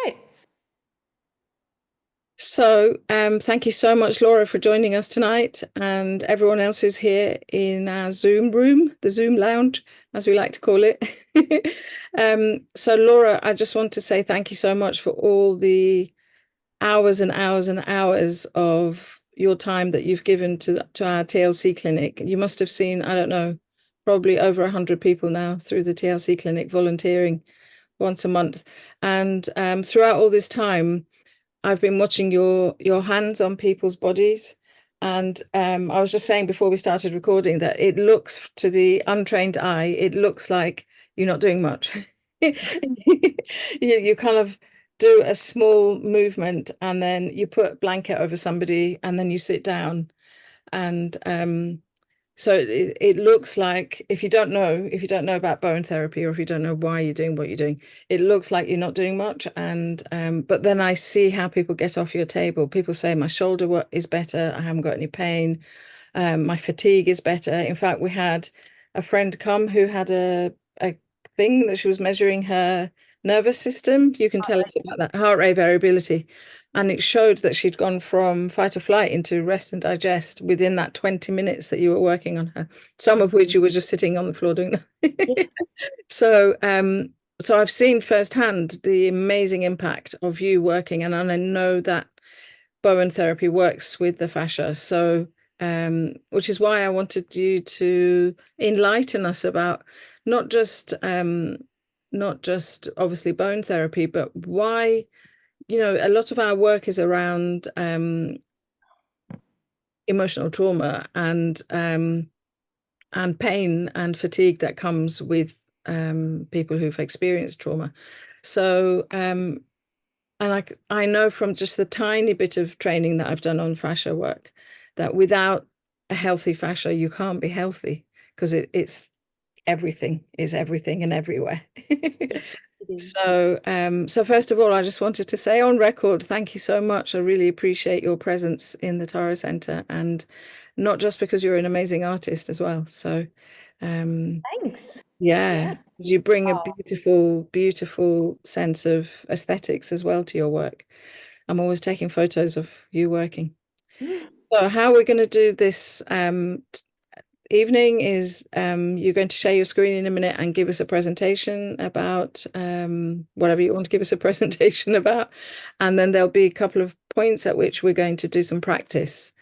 Great. So, thank you so much, Laura, for joining us tonight, and everyone else who's here in our Zoom room, the Zoom lounge, as we like to call it. So, Laura, I just want to say thank you so much for all the hours and hours and hours of your time that you've given to our TLC clinic. You must have seen, I don't know, probably over 100 people now through the TLC clinic volunteering once a month. And throughout all this time, I've been watching your hands on people's bodies. And I was just saying before we started recording that it looks, to the untrained eye, it looks like you're not doing much. You kind of do a small movement and then you put a blanket over somebody and then you sit down. And so it looks like, if you don't know about Bowen therapy, or if you don't know why you're doing what you're doing, it looks like you're not doing much. And but then I see how people get off your table. People say my shoulder is better, I haven't got any pain, my fatigue is better. In fact, we had a friend come who had a thing that she was measuring her nervous system. You can tell us about that, heart rate variability. And it showed that she'd gone from fight or flight into rest and digest within that 20 minutes that you were working on her, some of which you were just sitting on the floor doing that. So, so I've seen firsthand the amazing impact of you working, and I know that Bowen therapy works with the fascia. So, which is why I wanted you to enlighten us about not just obviously bone therapy, but why, a lot of our work is around emotional trauma and pain and fatigue that comes with people who've experienced trauma. So, and I know from just the tiny bit of training that I've done on fascia work that without a healthy fascia, you can't be healthy, because it's everything is everything and everywhere. So, so first of all, I just wanted to say on record, thank you so much. I really appreciate your presence in the Tara Centre, and not just because you're an amazing artist as well. So, Thanks. yeah, Yeah. 'cause you bring a Oh. beautiful, beautiful sense of aesthetics as well to your work. I'm always taking photos of you working. So how we're going to do this evening is you're going to share your screen in a minute and give us a presentation about whatever you want to give us a presentation about. And then there'll be a couple of points at which we're going to do some practice.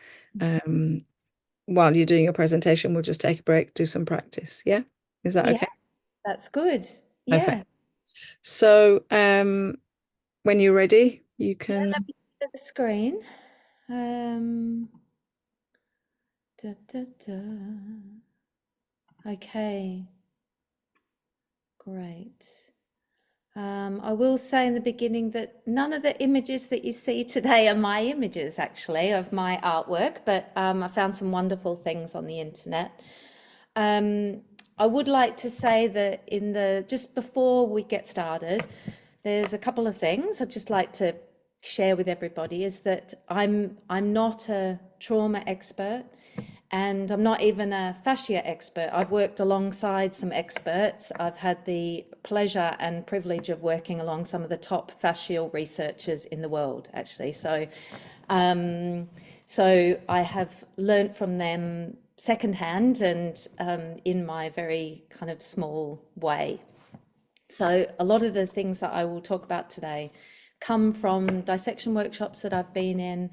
While you're doing your presentation, we'll just take a break, do some practice. Yeah? Is that Yeah, okay? that's good. Perfect. Yeah. So when you're ready, you Yeah, can. let me get the screen. Um, da, da, da. Okay, great. I will say in the beginning that none of the images that you see today are my images, actually, of my artwork, but I found some wonderful things on the internet. I would like to say that just before we get started, there's a couple of things I'd just like to share with everybody, is that I'm not a trauma expert, and I'm not even a fascia expert. I've worked alongside some experts. I've had the pleasure and privilege of working along some of the top fascial researchers in the world, actually. So I have learnt from them secondhand and in my very kind of small way. So a lot of the things that I will talk about today come from dissection workshops that I've been in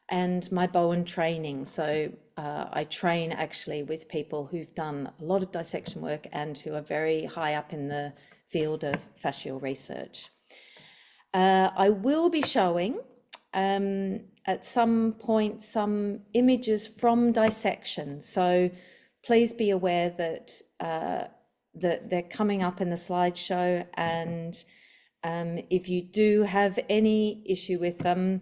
and my Bowen training. So I train actually with people who've done a lot of dissection work and who are very high up in the field of fascial research. I will be showing at some point some images from dissection. So please be aware that that they're coming up in the slideshow, and if you do have any issue with them,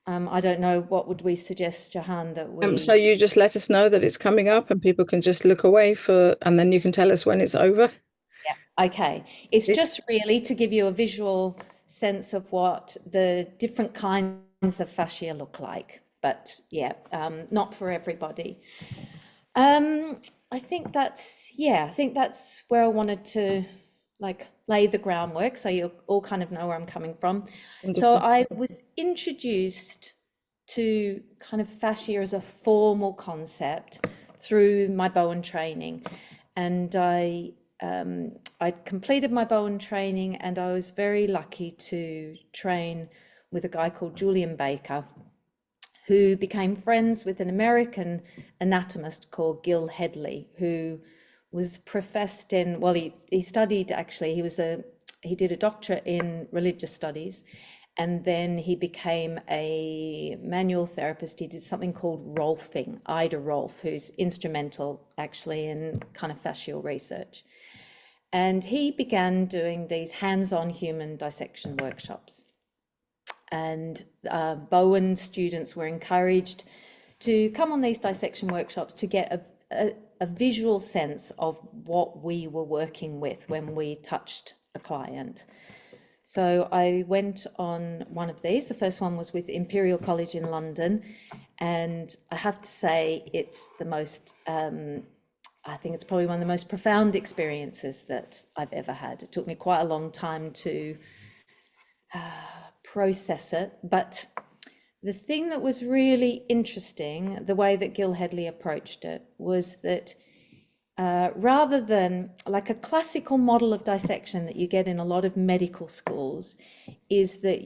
I don't know, what would we suggest, Jahan, that So we... you just let us know that it's coming up and people can just look away and then you can tell us when it's over. Yeah, okay. It's just really to give you a visual sense of what the different kinds of fascia look like. But yeah, not for everybody. I think that's where I wanted to like lay the groundwork so you all kind of know where I'm coming from. So Wonderful. I was introduced to kind of fascia as a formal concept through my Bowen training, and I completed my Bowen training, and I was very lucky to train with a guy called Julian Baker, who became friends with an American anatomist called Gil Hedley, who was professed in, well, he studied, actually, he did a doctorate in religious studies, and then he became a manual therapist. He did something called Rolfing, Ida Rolf, who's instrumental actually in kind of fascial research. And he began doing these hands-on human dissection workshops. And Bowen students were encouraged to come on these dissection workshops to get a visual sense of what we were working with when we touched a client. So I went on one of these. The first one was with Imperial College in London, and I have to say it's the most, I think it's probably one of the most profound experiences that I've ever had. It took me quite a long time to process it, but the thing that was really interesting, the way that Gil Hedley approached it, was that rather than like a classical model of dissection that you get in a lot of medical schools, is that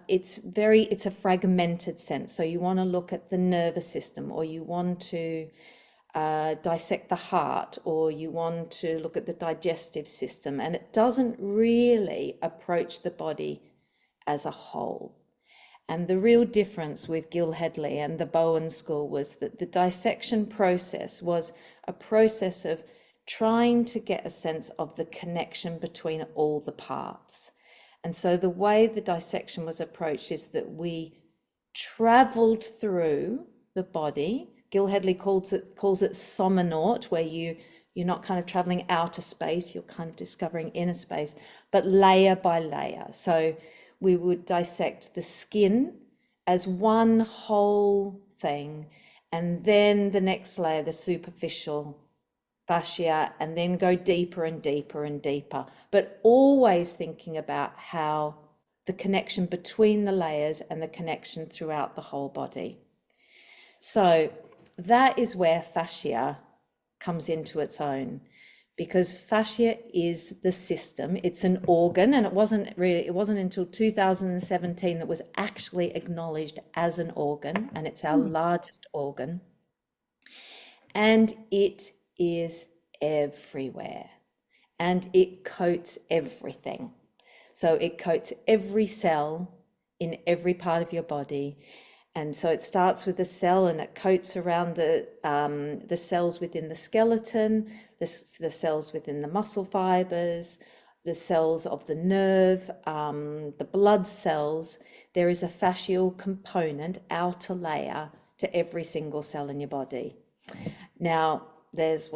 it's a fragmented sense. So you want to look at the nervous system, or you want to dissect the heart, or you want to look at the digestive system, and it doesn't really approach the body as a whole. And the real difference with Gil Hedley and the Bowen School was that the dissection process was a process of trying to get a sense of the connection between all the parts. And so the way the dissection was approached is that we traveled through the body. Gil Hedley calls it somnonaut, where you're not kind of traveling outer space, you're kind of discovering inner space, but layer by layer. So we would dissect the skin as one whole thing, and then the next layer, the superficial fascia, and then go deeper and deeper and deeper, but always thinking about how the connection between the layers and the connection throughout the whole body. So that is where fascia comes into its own, because fascia is the system. It's an organ, and it wasn't until 2017 that was actually acknowledged as an organ, and it's our largest organ. And it is everywhere, and it coats everything. So it coats every cell in every part of your body. And so it starts with the cell, and it coats around the cells within the skeleton, the cells within the muscle fibers, the cells of the nerve, the blood cells. There is a fascial component, outer layer, to every single cell in your body. Now, I've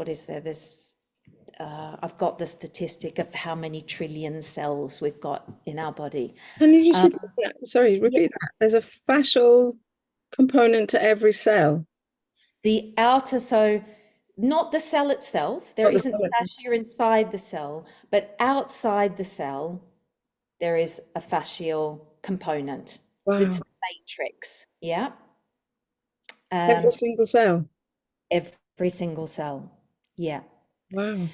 got the statistic of how many trillion cells we've got in our body. Can you just repeat that? Sorry, repeat that. There's a fascial component to every cell. The outer, so not the cell itself, there Not the isn't cell itself. fascia inside the cell, but outside the cell, there is a fascial component. That's Wow. the matrix, yeah? Every single cell. Every single cell, yeah. Wow. And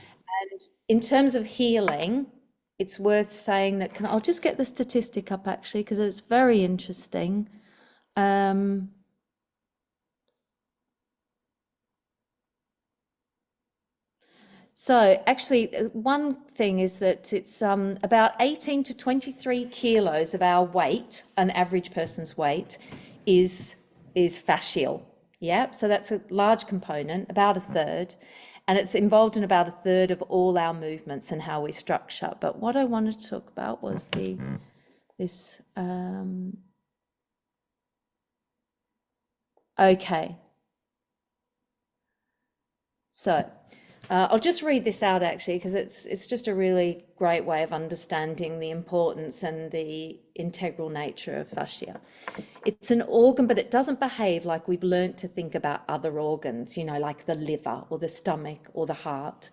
in terms of healing, it's worth saying that, I'll just get the statistic up actually, because it's very interesting. So actually, one thing is that it's about 18 to 23 kilos of our weight, an average person's weight, is fascial. Yeah, so that's a large component, about a third, and it's involved in about a third of all our movements and how we structure. But what I wanted to talk about was this. Okay. So I'll just read this out actually, because it's just a really great way of understanding the importance and the integral nature of fascia. It's an organ, but it doesn't behave like we've learnt to think about other organs, like the liver or the stomach or the heart.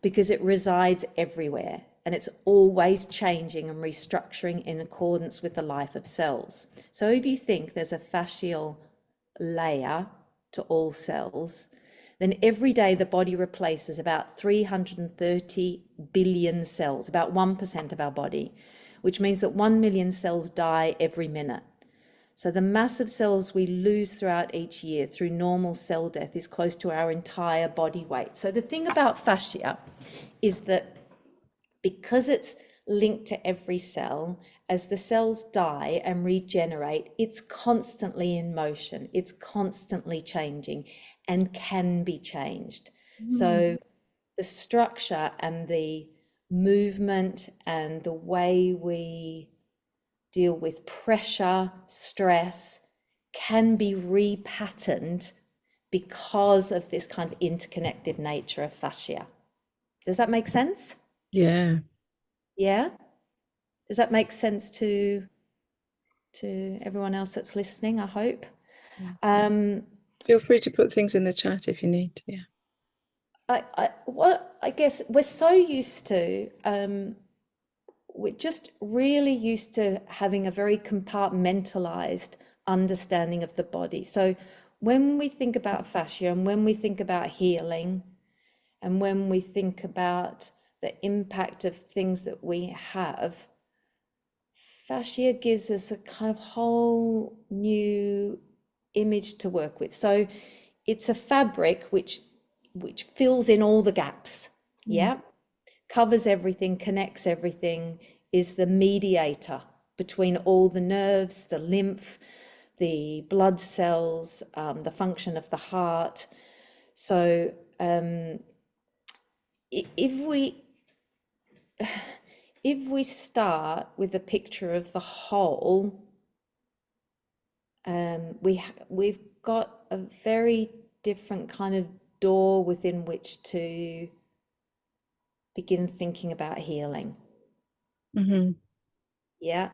because it resides everywhere and it's always changing and restructuring in accordance with the life of cells. So if you think there's a fascial layer to all cells, then every day the body replaces about 330 billion cells, about 1% of our body, which means that 1 million cells die every minute. So the mass of cells we lose throughout each year through normal cell death is close to our entire body weight. So the thing about fascia is that because it's linked to every cell, as the cells die and regenerate, it's constantly in motion, it's constantly changing and can be changed. So the structure and the movement and the way we deal with pressure, stress, can be repatterned because of this kind of interconnective nature of fascia. Does that make sense? Yeah. Yeah? Does that make sense to everyone else that's listening, I hope? Feel free to put things in the chat if you need. Yeah. I guess we're so used to we're just really used to having a very compartmentalized understanding of the body. So when we think about fascia and when we think about healing and when we think about the impact of things that we have, fascia gives us a kind of whole new image to work with. So it's a fabric which fills in all the gaps. Yeah. Covers everything, connects everything, is the mediator between all the nerves, the lymph, the blood cells, the function of the heart. So if we start with a picture of the whole, we've got a very different kind of door within which to begin thinking about healing. Yeah,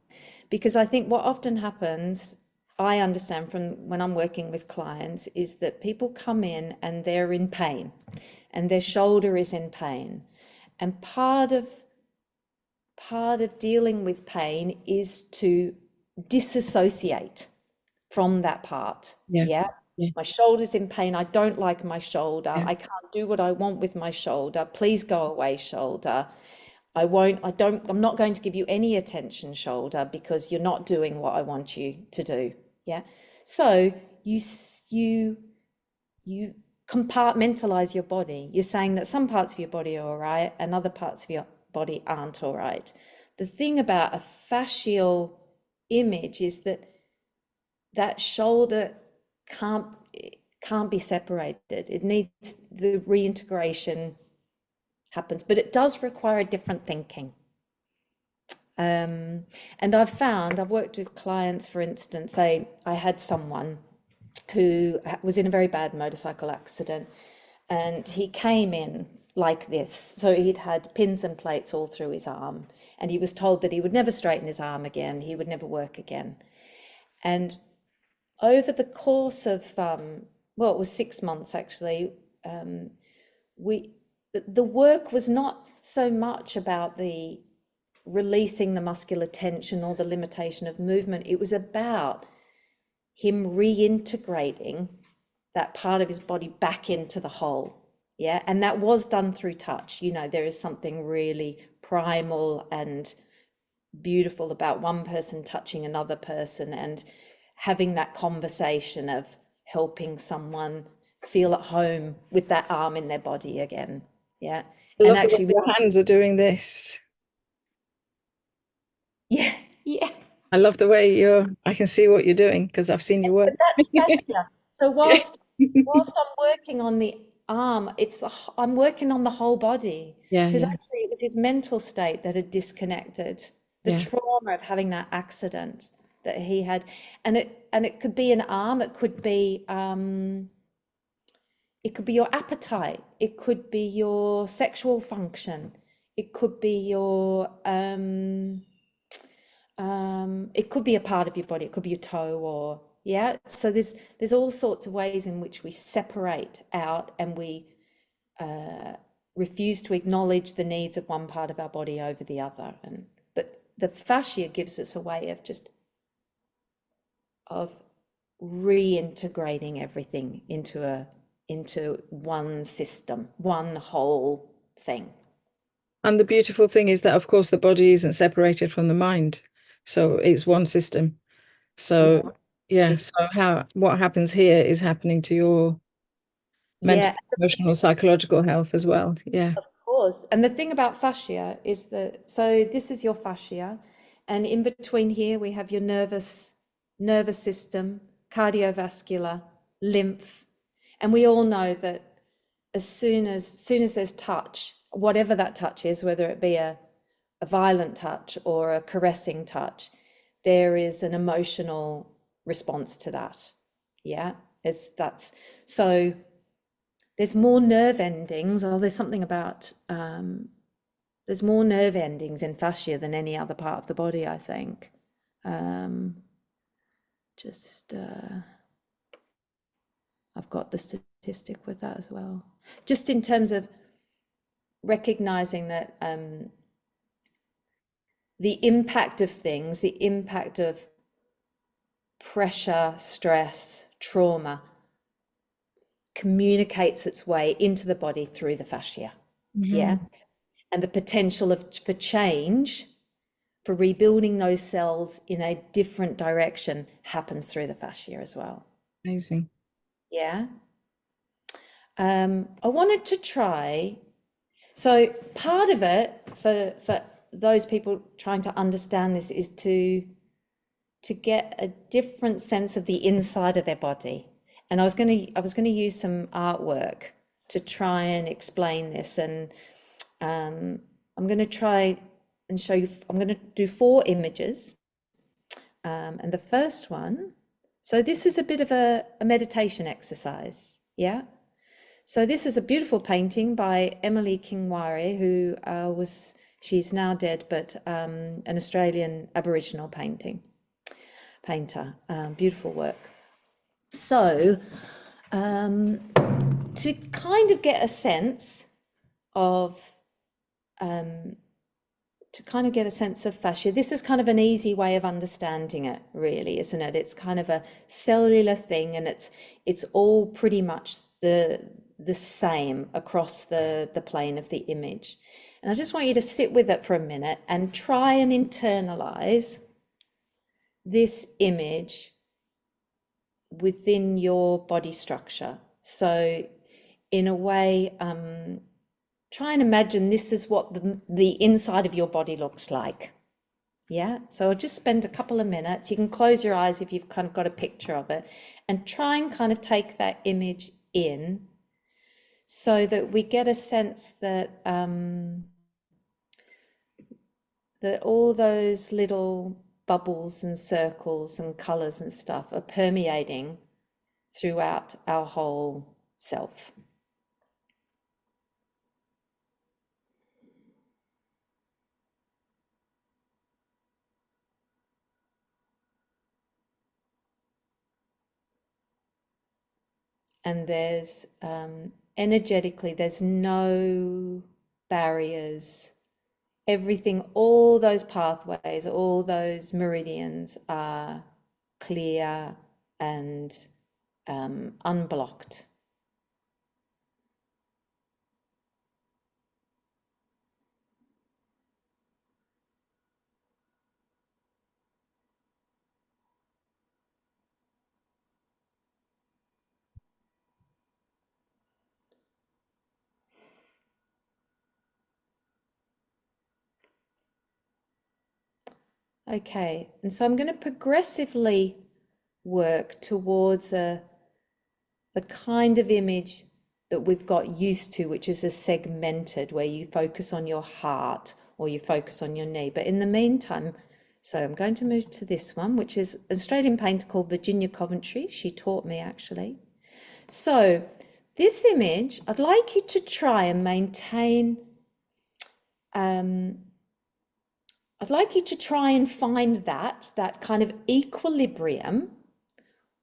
because I think what often happens, I understand from when I'm working with clients, is that people come in and they're in pain and their shoulder is in pain. And part of dealing with pain is to disassociate from that part. Yeah. Yeah. Yeah. My shoulder's in pain. I don't like my shoulder. Yeah. I can't do what I want with my shoulder. Please go away, shoulder. I'm not going to give you any attention, shoulder, because you're not doing what I want you to do. Yeah. So you compartmentalize your body. You're saying that some parts of your body are all right and other parts of your body aren't all right. The thing about a fascial image is that shoulder can't be separated. It needs the reintegration happens, but it does require a different thinking. And I've worked with clients, for instance, say I had someone who was in a very bad motorcycle accident and he came in like this. So he'd had pins and plates all through his arm and he was told that he would never straighten his arm again, he would never work again. And over the course of, well, it was 6 months actually, the work was not so much about the releasing the muscular tension or the limitation of movement. It was about him reintegrating that part of his body back into the whole. Yeah. And that was done through touch. You know, there is something really primal and beautiful about one person touching another person and having that conversation of helping someone feel at home with that arm in their body again. Yeah. I And love the way actually, your hands are doing this. yeah, yeah. I love the way I can see what you're doing because I've seen your work. But that's fascia. So Yeah. whilst I'm working on the arm, I'm working on the whole body Yeah. because Yeah. actually it was his mental state that had disconnected, the Yeah. trauma of having that accident that he had, and it could be an arm, it could be your appetite, it could be your sexual function, it could be your it could be a part of your body, it could be your toe or yeah. So there's all sorts of ways in which we separate out and we refuse to acknowledge the needs of one part of our body over the other. But the fascia gives us a way of just of reintegrating everything into one system, one whole thing. And the beautiful thing is that, of course, the body isn't separated from the mind. So it's one system. So yeah, so what happens here is happening to your mental, Yeah, emotional, psychological health as well. Yeah. of course. And the thing about fascia is that, so this is your fascia, and in between here we have your nervous system, cardiovascular, lymph. And we all know that as soon as there's touch, whatever that touch is, whether it be a violent touch or a caressing touch, there is an emotional response to that. Yeah, so there's more nerve endings, or there's something about there's more nerve endings in fascia than any other part of the body, I think. I've got the statistic with that as well. Just in terms of recognizing that the impact of things, the impact of pressure, stress, trauma communicates its way into the body through the fascia. Yeah. And the potential for change, for rebuilding those cells in a different direction, happens through the fascia as well. Amazing. Yeah. I wanted to try. So part of it for those people trying to understand this is to get a different sense of the inside of their body. And I was going to use some artwork to try and explain this. And I'm going to try and show you. I'm going to do 4 images. And the first one, so this is a bit of a meditation exercise. Yeah. So this is a beautiful painting by Emily Kingwari, who she's now dead, but an Australian Aboriginal painter. Beautiful work. So to kind of get a sense of fascia, this is kind of an easy way of understanding it, really, isn't it? It's kind of a cellular thing, and it's all pretty much the same across the plane of the image. And I just want you to sit with it for a minute and try and internalize this image within your body structure. So in a way, try and imagine this is what the inside of your body looks like. Yeah, so I'll just spend a couple of minutes. You can close your eyes if you've kind of got a picture of it, and try and kind of take that image in, so that we get a sense that that all those little bubbles and circles and colors and stuff are permeating throughout our whole self. And there's energetically, there's no barriers. Everything, all those pathways, all those meridians are clear and unblocked. Okay, and so I'm going to progressively work towards the kind of image that we've got used to, which is a segmented, where you focus on your heart or you focus on your knee. But in the meantime, so I'm going to move to this one, which is an Australian painter called Virginia Coventry. She taught me, actually. So this image, I'd like you to try and maintain, I'd like you to try and find that kind of equilibrium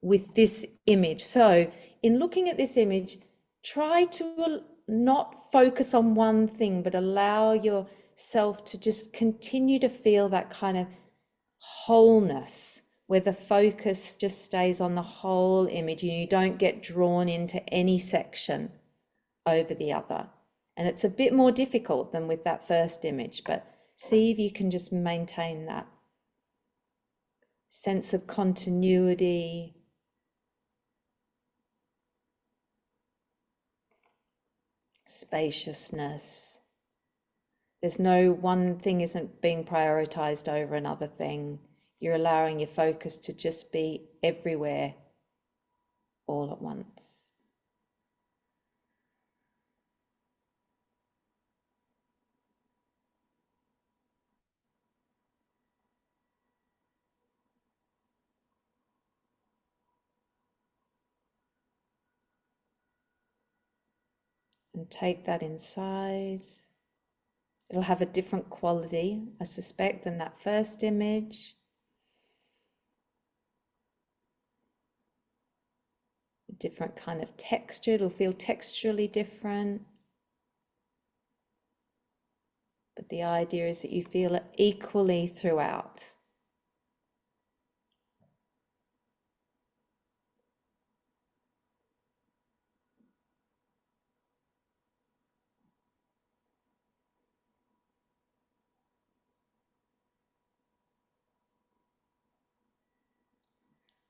with this image. So in looking at this image, try to not focus on one thing, but allow yourself to just continue to feel that kind of wholeness where the focus just stays on the whole image and you don't get drawn into any section over the other. And it's a bit more difficult than with that first image, but see if you can just maintain that sense of continuity, spaciousness. There's no one thing isn't being prioritized over another thing. You're allowing your focus to just be everywhere all at once. And take that inside. It'll have a different quality, I suspect, than that first image. A different kind of texture. It'll feel texturally different. But the idea is that you feel it equally throughout.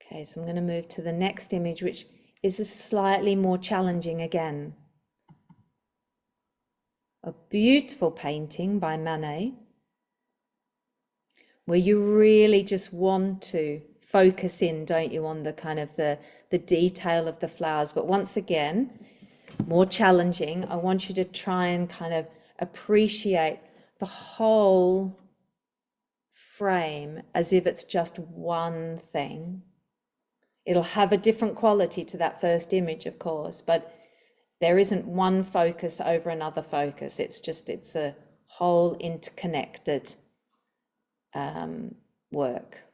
Okay, so I'm going to move to the next image, which is a slightly more challenging again. A beautiful painting by Manet, where you really just want to focus in, don't you, on the kind of the detail of the flowers. But once again, more challenging. I want you to try and kind of appreciate the whole frame as if it's just one thing. It'll have a different quality to that first image, of course, but there isn't one focus over another focus. It's a whole interconnected work.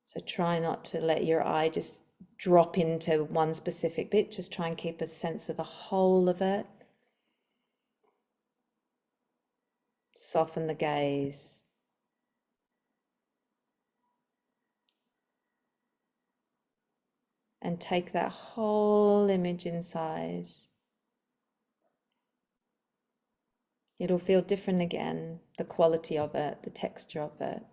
So try not to let your eye just drop into one specific bit. Just try and keep a sense of the whole of it. Soften the gaze. And take that whole image inside. It'll feel different again, the quality of it, the texture of it.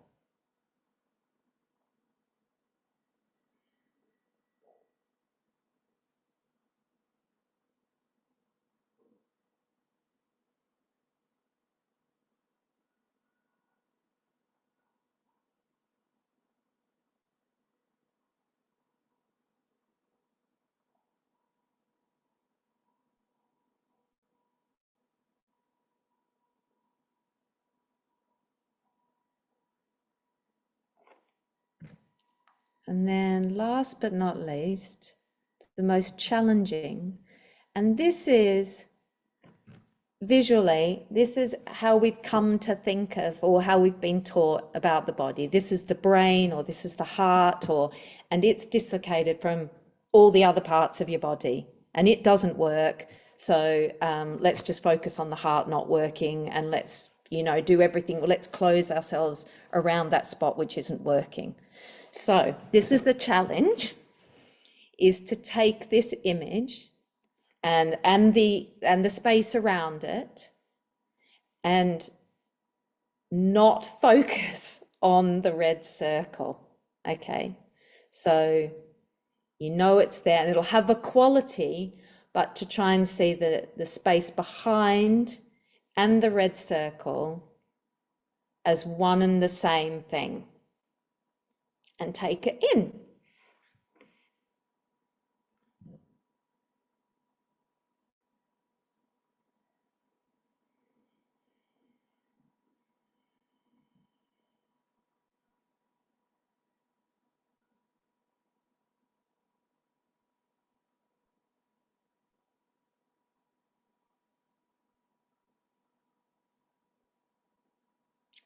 And then last but not least, the most challenging, and this is visually, this is how we've come to think of, or how we've been taught about the body. This is the brain, or this is the heart, and it's dislocated from all the other parts of your body, and it doesn't work. So let's just focus on the heart not working, and let's, do everything. Let's close ourselves around that spot which isn't working. So this is the challenge, is to take this image and the space around it and not focus on the red circle. Okay, so it's there and it'll have a quality, but to try and see the space behind and the red circle as one and the same thing, and take it in.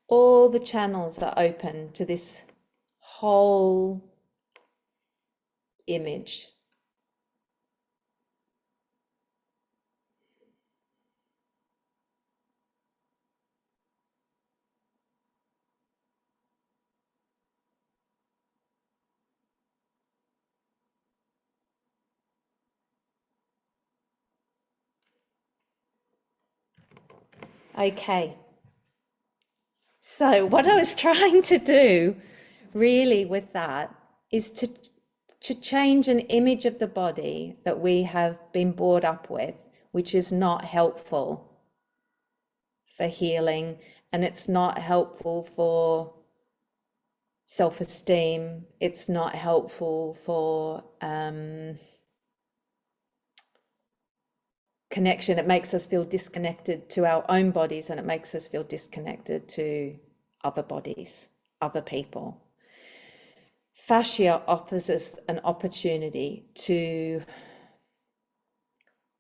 All the channels are open to this whole image. Okay. So what I was trying to do really with that is to change an image of the body that we have been brought up with, which is not helpful for healing, and it's not helpful for self-esteem. It's not helpful for connection. It makes us feel disconnected to our own bodies, and it makes us feel disconnected to other bodies, other people. Fascia offers us an opportunity to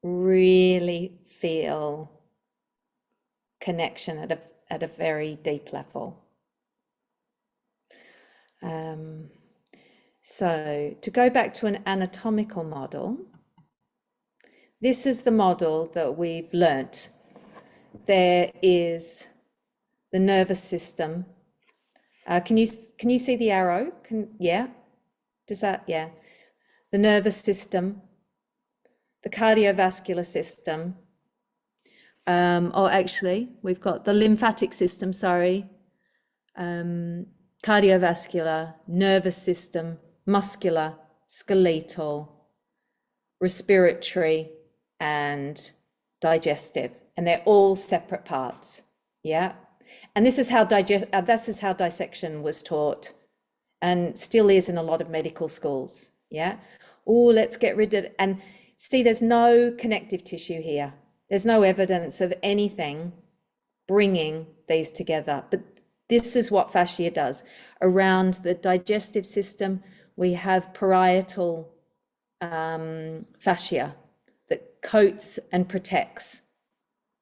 really feel connection at a very deep level. So to go back to an anatomical model, this is the model that we've learnt. There is the nervous system. Can you see the arrow? Yeah? Does that, yeah. The nervous system, the cardiovascular system. Actually, we've got the lymphatic system, sorry. Cardiovascular, nervous system, muscular, skeletal, respiratory, and digestive, and they're all separate parts. Yeah, and this is how dissection was taught, and still is in a lot of medical schools. Yeah, let's get rid of, and see, there's no connective tissue here. There's no evidence of anything bringing these together, but this is what fascia does. Around the digestive system, we have parietal fascia that coats and protects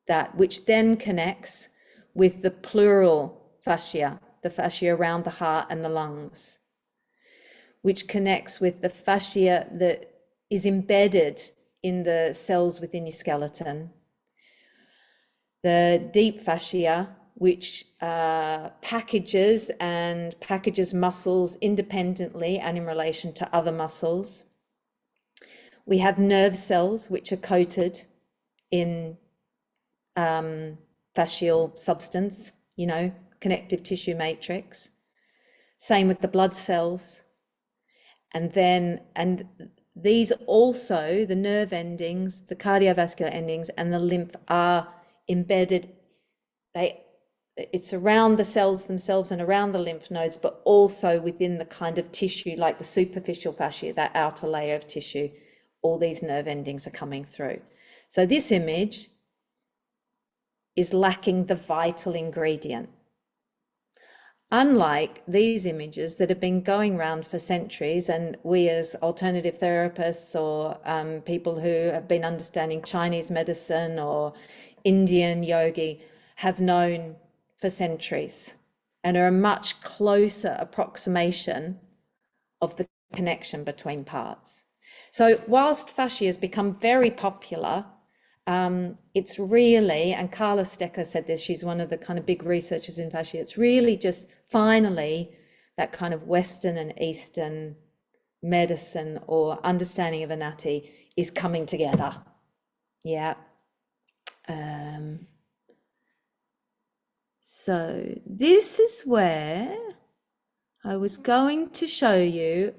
that, which then connects with the pleural fascia, the fascia around the heart and the lungs, which connects with the fascia that is embedded in the cells within your skeleton. The deep fascia, which packages muscles independently and in relation to other muscles. We have nerve cells, which are coated in fascial substance, connective tissue matrix. Same with the blood cells. And these also, the nerve endings, the cardiovascular endings, and the lymph are embedded. It's around the cells themselves and around the lymph nodes, but also within the kind of tissue, like the superficial fascia, that outer layer of tissue. All these nerve endings are coming through. So this image is lacking the vital ingredient. Unlike these images that have been going around for centuries, and we as alternative therapists or people who have been understanding Chinese medicine or Indian yogi have known for centuries, and are a much closer approximation of the connection between parts. So whilst fascia has become very popular, it's really, and Carla Stecker said this, she's one of the kind of big researchers in fascia, it's really just finally that kind of Western and Eastern medicine or understanding of anatomy is coming together. Yeah. So this is where I was going to show you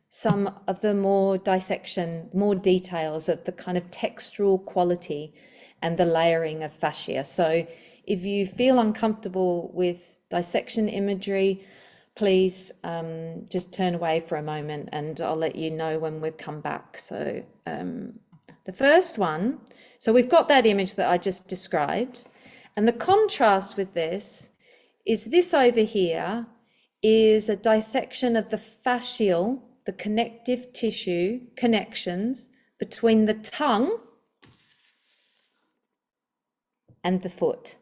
some of the more details of the kind of textural quality and the layering of fascia. So if you feel uncomfortable with dissection imagery, please just turn away for a moment and I'll let you know when we've come back. So the first one, so we've got that image that I just described, and the contrast with this over here is a dissection of the fascial, the connective tissue connections between the tongue and the foot.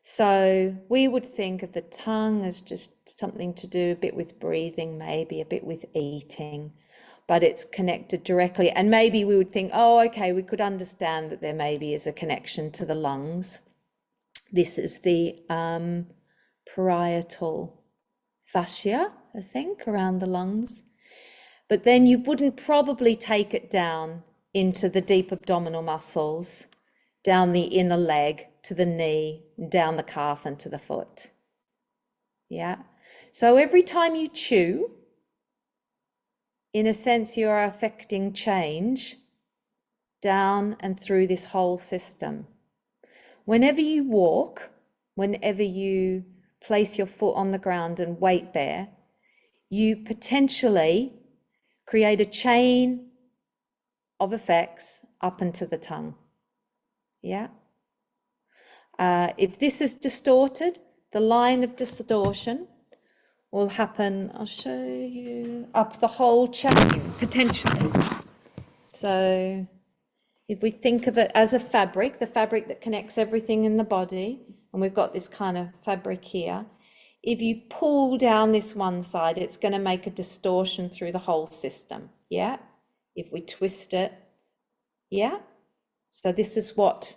So we would think of the tongue as just something to do a bit with breathing, maybe a bit with eating, but it's connected directly. And maybe we would think, oh, okay, we could understand that there maybe is a connection to the lungs. This is the parietal fascia, I think, around the lungs. But then you wouldn't probably take it down into the deep abdominal muscles down the inner leg to the knee, down the calf and to the foot. Yeah. So every time you chew, in a sense, you are affecting change down and through this whole system. Whenever you walk, whenever you place your foot on the ground and wait there, you potentially create a chain of effects up into the tongue. Yeah. If this is distorted, the line of distortion will happen, I'll show you, up the whole chain, potentially. So if we think of it as a fabric, the fabric that connects everything in the body, and we've got this kind of fabric here, if you pull down this one side, it's going to make a distortion through the whole system. Yeah. If we twist it, yeah. So this is what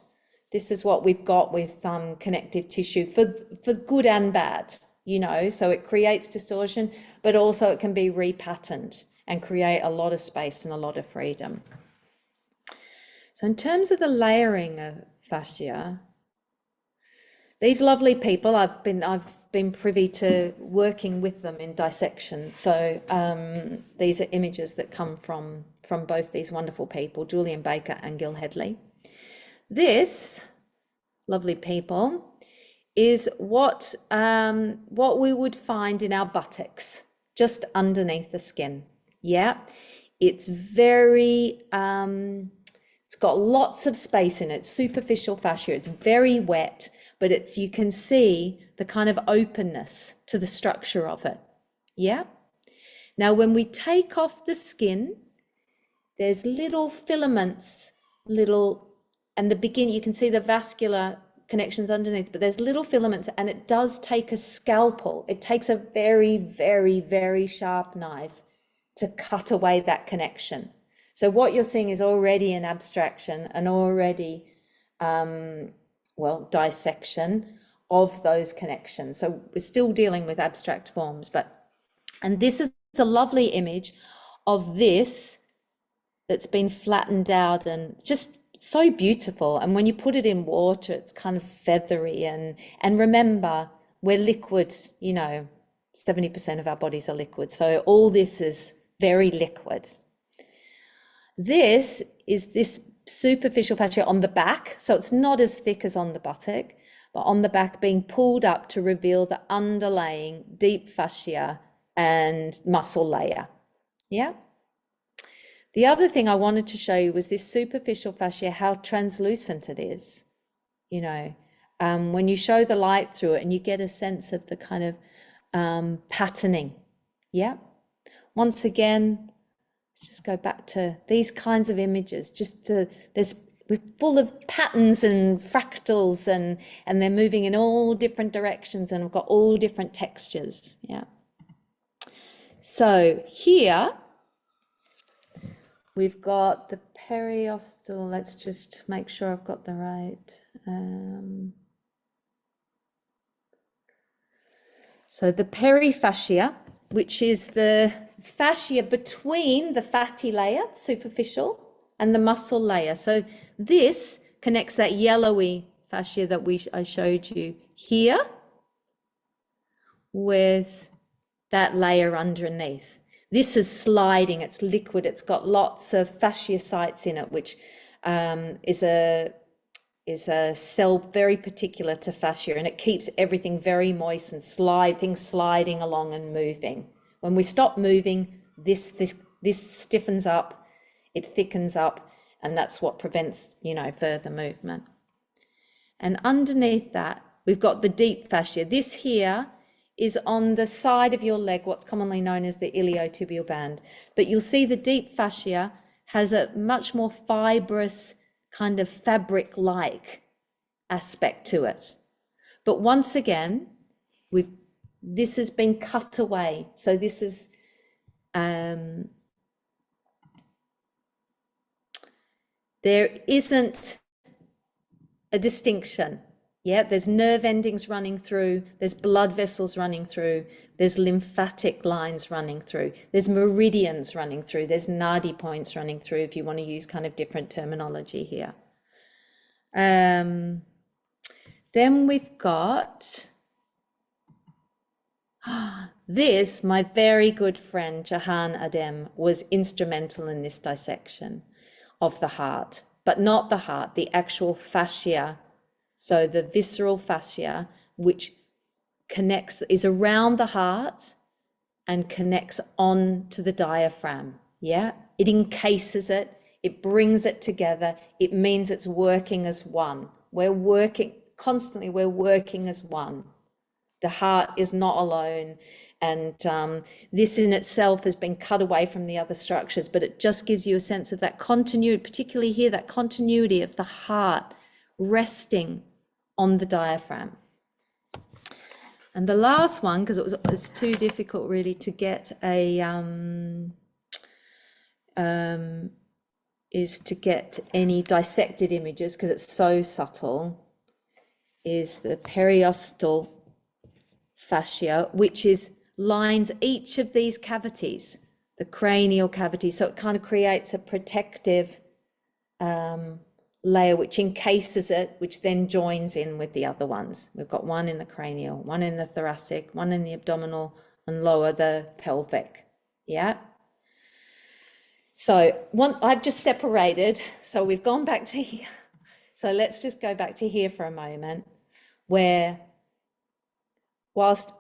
we've got with connective tissue for good and bad, you know. So it creates distortion, but also it can be repatterned and create a lot of space and a lot of freedom. So in terms of the layering of fascia, these lovely people, I've been privy to working with them in dissection. So these are images that come from both these wonderful people, Julian Baker and Gil Headley. This, lovely people, is what we would find in our buttocks, just underneath the skin. Yeah, it's very, it's got lots of space in it, superficial fascia, it's very wet, but it's, you can see the kind of openness to the structure of it. Yeah. Now, when we take off the skin, there's little filaments, and the beginning, you can see the vascular connections underneath, but there's little filaments, and it does take a scalpel. It takes a very, very, very sharp knife to cut away that connection. So what you're seeing is already an abstraction, and already, dissection of those connections. So we're still dealing with abstract forms, and this is a lovely image of this that's been flattened out and just so beautiful. And when you put it in water, it's kind of feathery. And remember, we're liquid, you know, 70% of our bodies are liquid. So all this is very liquid. This is this superficial fascia on the back. So it's not as thick as on the buttock, but on the back being pulled up to reveal the underlying deep fascia and muscle layer. Yeah. The other thing I wanted to show you was this superficial fascia, how translucent it is. You know, when you show the light through it and you get a sense of the kind of patterning. Yeah. Once again, let's just go back to these kinds of images. We're full of patterns and fractals, and they're moving in all different directions, and we've got all different textures. Yeah. So here we've got the periostal. Let's just make sure I've got the right. So the perifascia, which is the fascia between the fatty layer, superficial, and the muscle layer. So this connects that yellowy fascia that I showed you here with that layer underneath. This is sliding, it's liquid, it's got lots of fasciocytes in it, which is a cell very particular to fascia, and it keeps everything very moist and things sliding along and moving. When we stop moving, this stiffens up, it thickens up, and that's what prevents, you know, further movement. And underneath that, we've got the deep fascia. This here is on the side of your leg, what's commonly known as the iliotibial band. But you'll see the deep fascia has a much more fibrous kind of fabric-like aspect to it. But once again, this has been cut away. So this is there isn't a distinction. Yeah, there's nerve endings running through, there's blood vessels running through, there's lymphatic lines running through, there's meridians running through, there's nadi points running through, if you want to use kind of different terminology here. Um, then we've got this, my very good friend Jahan Adem was instrumental in this dissection of the heart, but not the heart, the actual fascia. So the visceral fascia, which connects, is around the heart and connects on to the diaphragm. Yeah, it encases it, it brings it together. It means it's working as one. We're working constantly, we're working as one. The heart is not alone. And this in itself has been cut away from the other structures, but it just gives you a sense of that continuity, particularly here, that continuity of the heart resting on the diaphragm. And the last one, because it's too difficult really to get a, is to get any dissected images because it's so subtle, is the periostal fascia, which is lines each of these cavities, the cranial cavity. So it kind of creates a protective layer which encases it, which then joins in with the other ones. We've got one in the cranial, one in the thoracic, one in the abdominal, and lower the pelvic. Yeah. So I've just separated. So we've gone back to here. So let's just go back to here for a moment, where whilst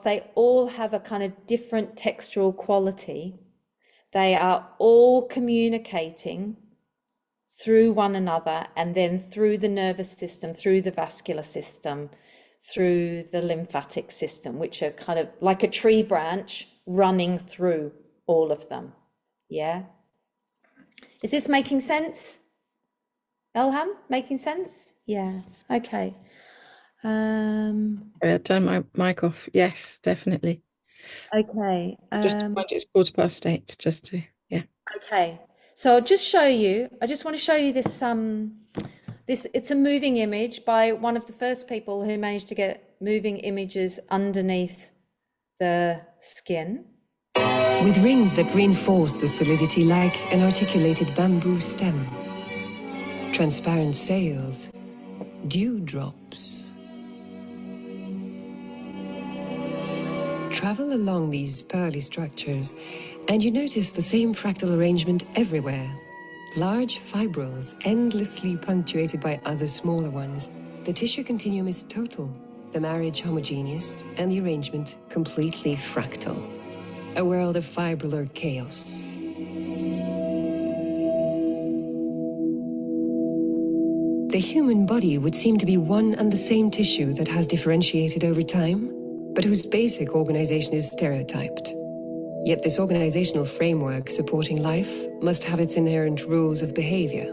they all have a kind of different textural quality, they are all communicating through one another and then through the nervous system, through the vascular system, through the lymphatic system, which are kind of like a tree branch running through all of them. Yeah. Is this making sense? Elham, making sense? Yeah. Okay. I turned my mic off. Yes, definitely. Okay. Just mind it's 8:15, just to, yeah. Okay. So I'll just show you, I just want to show you this, it's a moving image by one of the first people who managed to get moving images underneath the skin. With rings that reinforce the solidity like an articulated bamboo stem. Transparent sails, dewdrops. Travel along these pearly structures, and you notice the same fractal arrangement everywhere. Large fibrils endlessly punctuated by other smaller ones. The tissue continuum is total, the marriage homogeneous, and the arrangement completely fractal. A world of fibrillar chaos. The human body would seem to be one and the same tissue that has differentiated over time, but whose basic organization is stereotyped. Yet this organizational framework supporting life must have its inherent rules of behavior.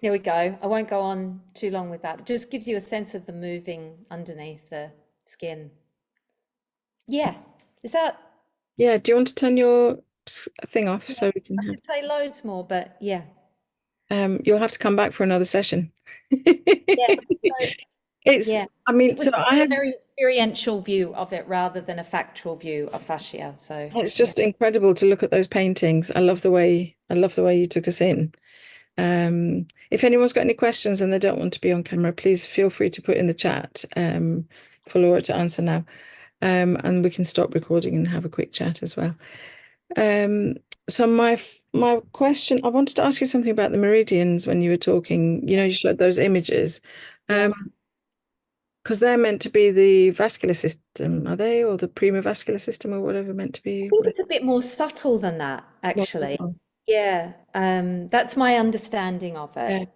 There we go. I won't go on too long with that. It just gives you a sense of the moving underneath the skin. Yeah. Is that? Yeah, do you want to turn your thing off so we can I have... could say loads more, but yeah. You'll have to come back for another session. Yeah. So, It's, yeah. I mean, It was so I a have, very experiential view of it rather than a factual view of fascia. So it's just incredible to look at those paintings. I love the way you took us in. If anyone's got any questions and they don't want to be on camera, please feel free to put in the chat for Laura to answer now. And we can stop recording and have a quick chat as well. So my question, I wanted to ask you something about the meridians when you were talking, you showed those images. Because they're meant to be the vascular system, are they? Or the prima vascular system or whatever meant to be? I think it's a bit more subtle than that, actually. Yeah, that's my understanding of it.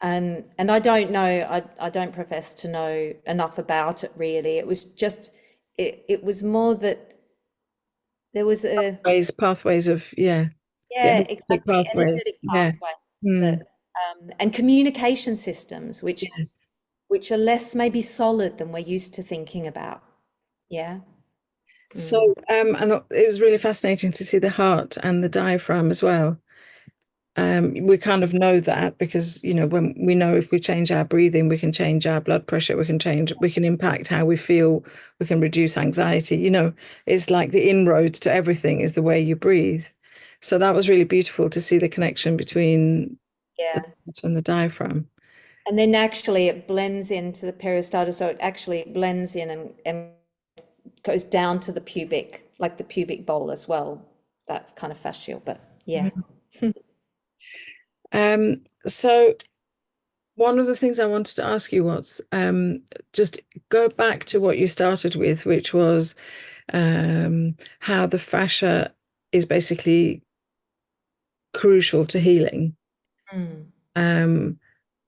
Yeah. And I don't know, I don't profess to know enough about it really. It was just, it was more that there was a, Pathways of, yeah. yeah, The exactly, energetic pathways, yeah. pathway that, and communication systems, Yes. which are less maybe solid than we're used to thinking about. Yeah. So, and it was really fascinating to see the heart and the diaphragm as well. We kind of know that because, when we know if we change our breathing, we can change our blood pressure, we can impact how we feel, we can reduce anxiety. It's like the inroads to everything is the way you breathe. So that was really beautiful to see the connection between Yeah. the heart and the diaphragm. And then actually it blends into the periosternal, so it actually blends in and goes down to the pubic, like the pubic bowl as well, that kind of fascial, but yeah. So one of the things I wanted to ask you was just go back to what you started with, which was how the fascia is basically crucial to healing.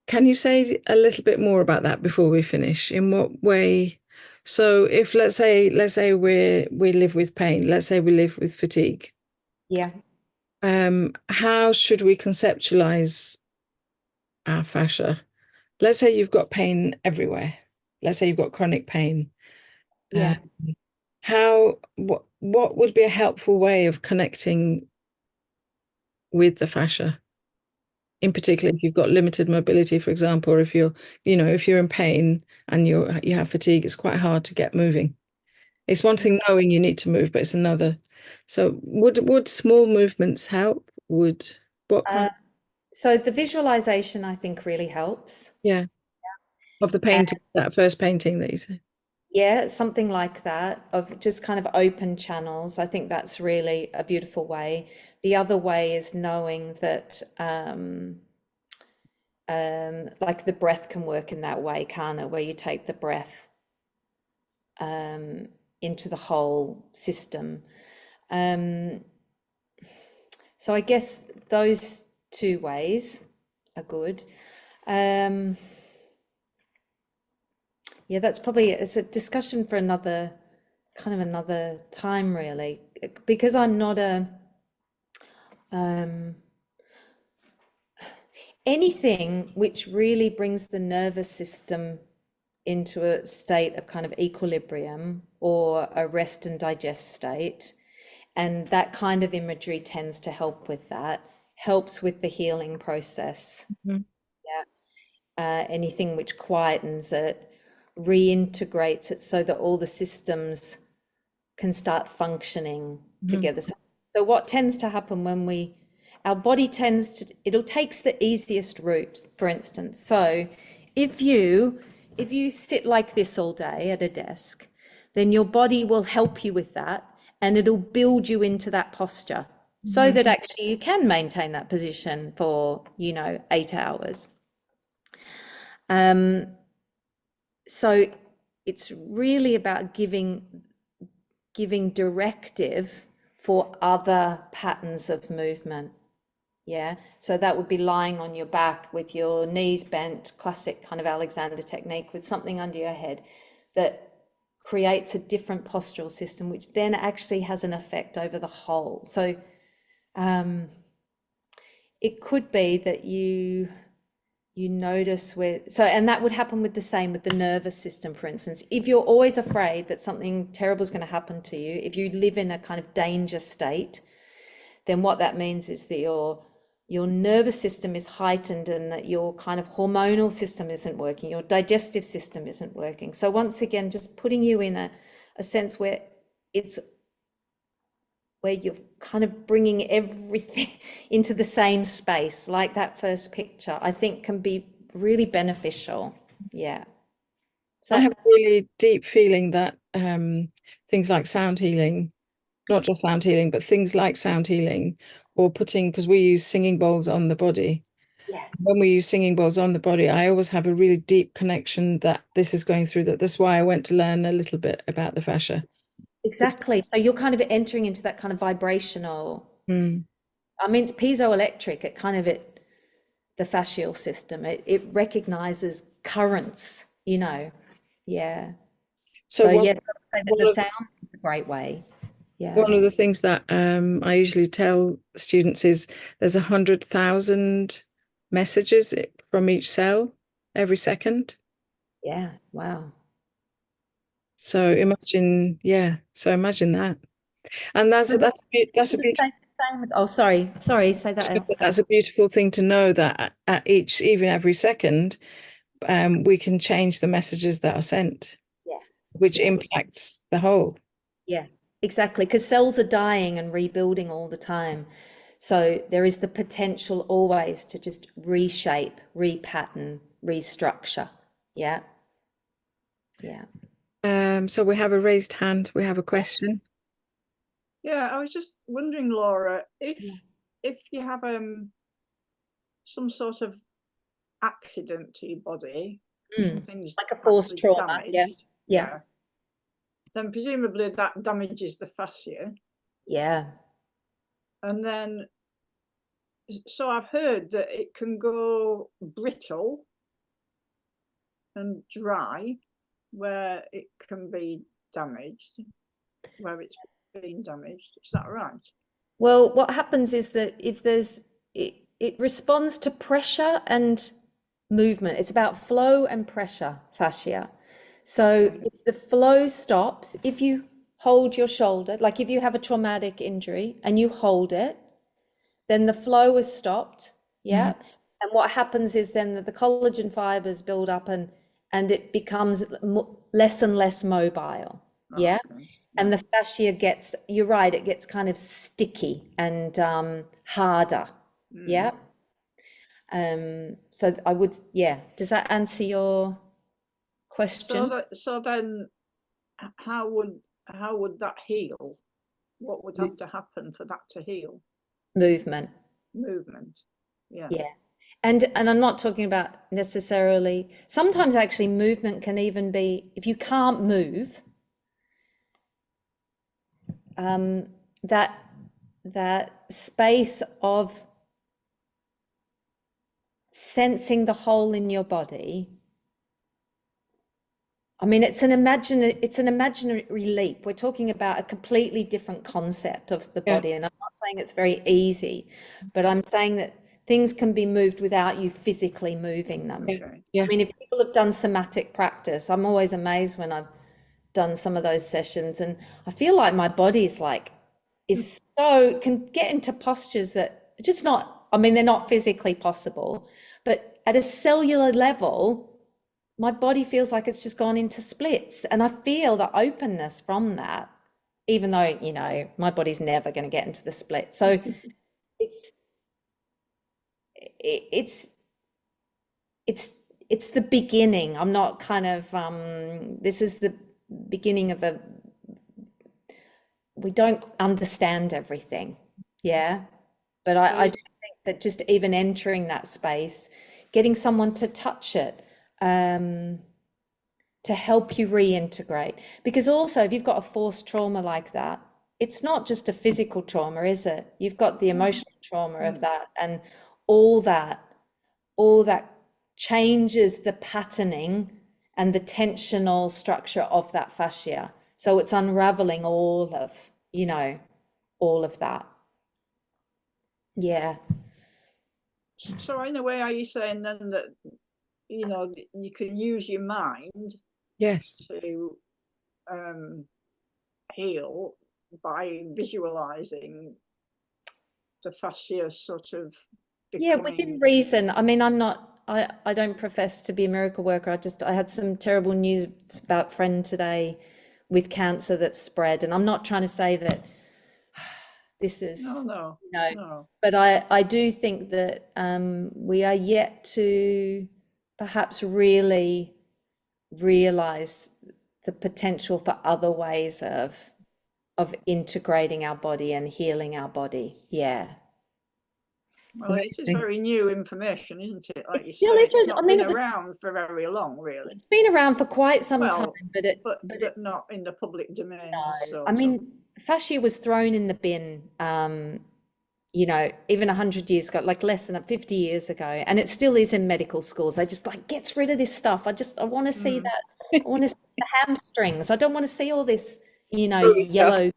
Can you say a little bit more about that before we finish? In what way? So if let's say we live with pain, let's say we live with fatigue. Yeah. How should we conceptualize our fascia? Let's say you've got pain everywhere. Let's say you've got chronic pain. Yeah. What would be a helpful way of connecting with the fascia? In particular, if you've got limited mobility, for example, or if you're in pain and you have fatigue, it's quite hard to get moving. It's one thing knowing you need to move, but it's another. So would small movements help? What kind? So the visualization, I think, really helps. Yeah, of the painting, that first painting that you said. Yeah, something like that, of just kind of open channels. I think that's really a beautiful way. The other way is knowing that like the breath can work in that way, can't it? Where you take the breath into the whole system. So I guess those two ways are good. Yeah, it's a discussion for another time, really, because I'm not anything which really brings the nervous system into a state of kind of equilibrium or a rest and digest state. And that kind of imagery tends to help with that, helps with the healing process. Mm-hmm. Anything which quietens it, reintegrates it so that all the systems can start functioning together. So what tends to happen when our body it'll takes the easiest route, for instance. So if you sit like this all day at a desk, then your body will help you with that and it'll build you into that posture so that actually you can maintain that position for, 8 hours. So it's really about giving directive for other patterns of movement. Yeah. So that would be lying on your back with your knees bent, classic kind of Alexander technique, with something under your head that creates a different postural system, which then actually has an effect over the whole. So it could be that you notice and that would happen with the nervous system, for instance. If you're always afraid that something terrible is going to happen to you, if you live in a kind of danger state, then what that means is that your nervous system is heightened and that your kind of hormonal system isn't working, your digestive system isn't working. So once again, just putting you in a sense where you're kind of bringing everything into the same space, like that first picture, I think can be really beneficial. Yeah. So I have a really deep feeling that things like sound healing, not just sound healing, but things like sound healing, or because we use singing bowls on the body. yeah, When we use singing bowls on the body, I always have a really deep connection that this is going through that. That's why I went to learn a little bit about the fascia. exactly. So you're kind of entering into that kind of vibrational, Mm. I mean, it's piezoelectric, the fascial system. It recognizes currents, Yeah. So One, yeah, I would say that one the of sound is a great way. Yeah. one of the things that I usually tell students is there's 100,000 messages from each cell every second. Yeah. Wow. So imagine that. And that's So that's a the beautiful same with, oh, sorry, say that, Elska. that's a beautiful thing to know that at each, even every second, we can change the messages that are sent, Yeah. which Yeah. impacts the whole. Yeah, exactly. Because cells are dying and rebuilding all the time. So there is the potential always to just reshape, repattern, restructure. Yeah. Yeah. So we have a raised hand. We have a question. Yeah, I was just wondering, Laura, if you have some sort of accident to your body, something's like a forced actually trauma. Yeah. Then presumably that damages the fascia. Yeah. And then, so I've heard that it can go brittle and dry where it can be damaged, where it's been damaged. Is that right? Well, what happens is that if there's it responds to pressure and movement. It's about flow and pressure, fascia. So if the flow stops, if you hold your shoulder, like if you have a traumatic injury and you hold it, then the flow is stopped. Yeah. And what happens is then that the collagen fibers build up and it becomes less and less mobile. Yeah. Okay. And the fascia gets, you're right, it gets kind of sticky and harder. Yeah. So I would, yeah. Does that answer your question? So then how would that heal? What would have to happen for that to heal? Movement. Movement. Yeah. Yeah. And I'm not talking about necessarily, sometimes actually movement can even be, if you can't move, that space of sensing the hole in your body. I mean, it's an imaginary leap. We're talking about a completely different concept of the body. And I'm not saying it's very easy, but I'm saying that things can be moved without you physically moving them. Okay. I mean, if people have done somatic practice, I'm always amazed when I've done some of those sessions and I feel like my body's like, can get into postures that are just not, I mean, they're not physically possible, but at a cellular level, my body feels like it's just gone into splits. And I feel the openness from that, even though, you know, my body's never going to get into the split. So it's the beginning. I'm not kind of, this is the beginning of we don't understand everything. Yeah. But I do think that just even entering that space, getting someone to touch it, to help you reintegrate. Because also, if you've got a forced trauma like that, it's not just a physical trauma, is it? You've got the emotional trauma of that, and all that changes the patterning and the tensional structure of that fascia. So it's unraveling all of that. Yeah. So in a way, are you saying then that, you know, you can use your mind to heal by visualizing the fascia sort of becoming... within reason. I mean, I don't profess to be a miracle worker. I had some terrible news about a friend today with cancer that spread, and I'm not trying to say that this is no. But I do think that we are yet to perhaps really realize the potential for other ways of integrating our body and healing our body. Yeah. Well, it is very new information, isn't it? Like It you still say, is. it's not been it was around for very long, really. It's been around for quite some time, but not in the public domain. No. I mean, fascia was thrown in the bin, you know, even 100 years ago, like less than 50 years ago, and it still is in medical schools. They just like, gets rid of this stuff. I want to see that. I want to see the hamstrings. I don't want to see all this, you know, yellow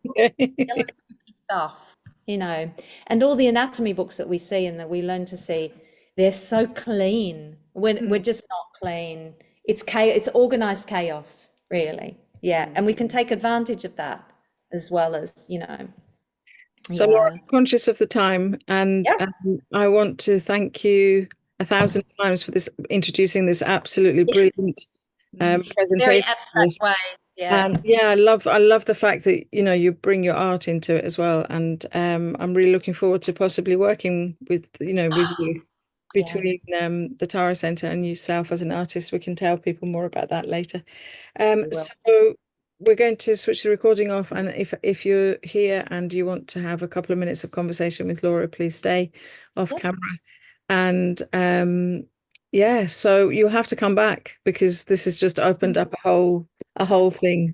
stuff, you know, and all the anatomy books that we see and that we learn to see, they're so clean. We're just not clean. It's organized chaos, really. Yeah. And we can take advantage of that as well as, you know. So Laura, I'm conscious of the time, and I want to thank you 1,000 times for introducing this absolutely brilliant presentation. Very abstract way. Yeah. And yeah, I love the fact that, you know, you bring your art into it as well. And I'm really looking forward to possibly working with, you know, with you Yeah. between the Tara Centre and yourself as an artist. We can tell people more about that later. We will. So we're going to switch the recording off, and if you're here and you want to have a couple of minutes of conversation with Laura, please stay off Yeah. camera. And yeah, so you'll have to come back because this has just opened up a whole thing.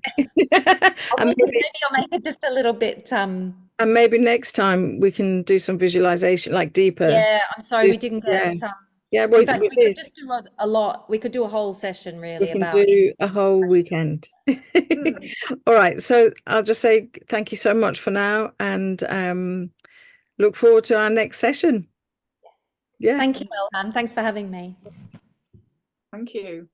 And Maybe I'll make it just a little bit. and maybe next time we can do some visualization, like deeper. Yeah, I'm sorry we didn't Yeah. get. Yeah, well, in fact, we we could did. just do a lot. We could do a whole session We really can about. do a whole weekend. All right, so I'll just say thank you so much for now, and look forward to our next session. Yeah. Thank you, Elham. Thanks for having me. Thank you.